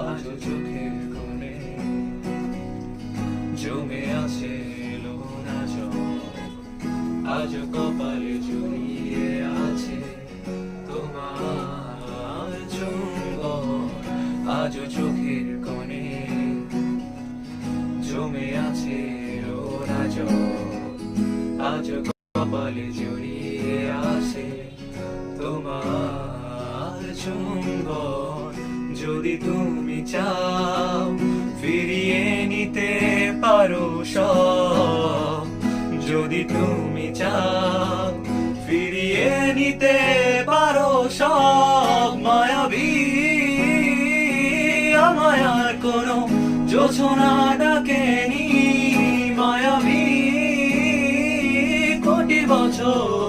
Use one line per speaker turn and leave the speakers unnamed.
আজও চোখের কোণে জমে আছে লোনা জল, আজও কপালে জড়িয়ে আছে তোমার চুম্বন। আজও চোখের কোণে জমে আছে লোনা জল, আজও কপালে জড়িয়ে আছে তোমার চুম্বন। যদি তুমি চাও ফিরিয়ে নিতে পারো সব, যদি তুমি চাও ফিরিয়ে নিতে পারো সব, মায়াবী আমায়ার কোনো যোছনা